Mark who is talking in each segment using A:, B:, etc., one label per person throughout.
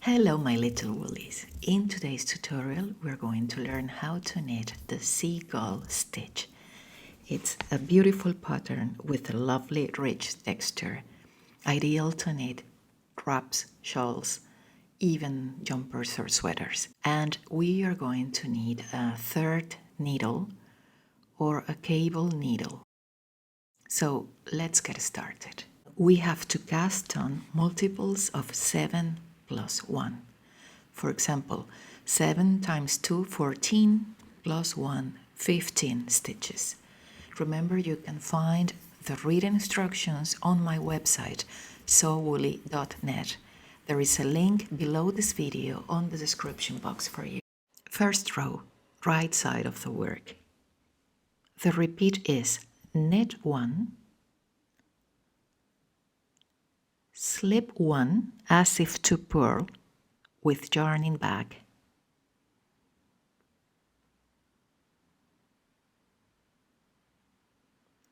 A: Hello my little woolies. In today's tutorial we're going to learn how to knit the Seagull stitch. It's a beautiful pattern with a lovely rich texture, ideal to knit wraps, shawls, even jumpers or sweaters. And we are going to need a third needle or a cable needle. So let's get started. We have to cast on multiples of 7 plus 1. For example, 7 times 2, 14, plus 1, 15 stitches. Remember, you can find the written instructions on my website, sewwoolly.net. There is a link below this video on the description box for you. First row, right side of the work. The repeat is knit 1, slip 1 as if to purl with yarn in back,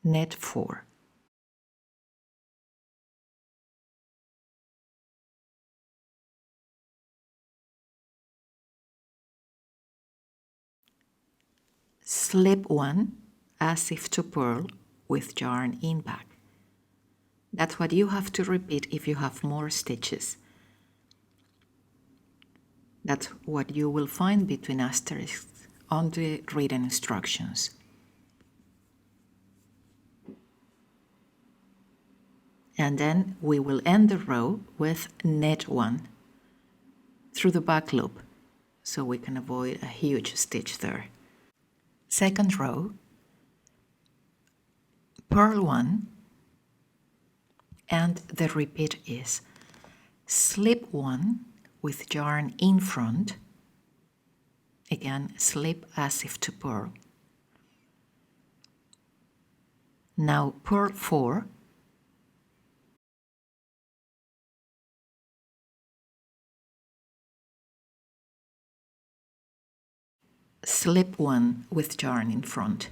A: knit 4, slip 1 as if to purl with yarn in back. That's what you have to repeat if you have more stitches. That's what you will find between asterisks on the written instructions. And then we will end the row with knit 1 through the back loop, so we can avoid a huge stitch there. Second row, purl 1, and the repeat is slip 1 with yarn in front, again slip as if to purl. Now purl 4, slip 1 with yarn in front.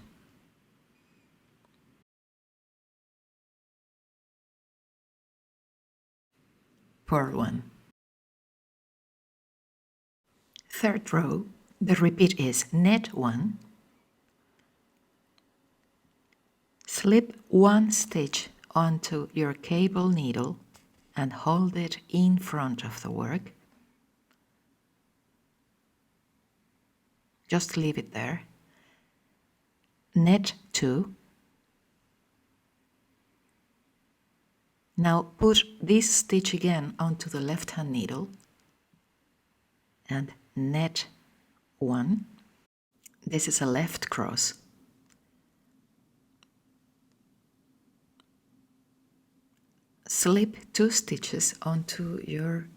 A: Purl 1. Third row, the repeat is knit 1, slip 1 stitch onto your cable needle and hold it in front of the work. Just leave it there. Knit 2. Now put this stitch again onto the left hand needle and knit 1. This is a left cross. Slip 2 stitches onto your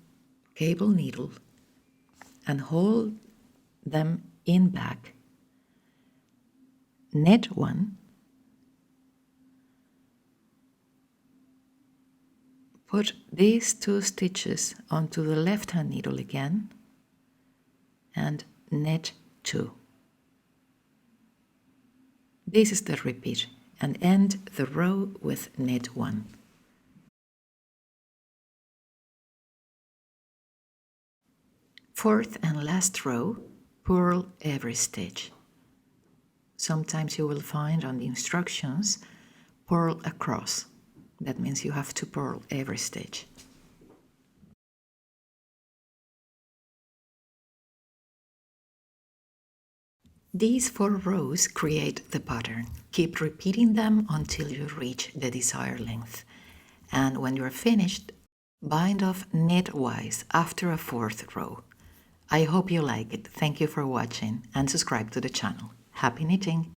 A: cable needle and hold them in back. Knit 1. Put these 2 stitches onto the left hand needle again and knit 2. This is the repeat, and end the row with knit 1. Fourth and last row, purl every stitch. Sometimes you will find on the instructions purl across. That means you have to purl every stitch. These 4 rows create the pattern. Keep repeating them until you reach the desired length. And when you're finished, bind off knitwise after a 4th row. I hope you like it. Thank you for watching and subscribe to the channel. Happy knitting!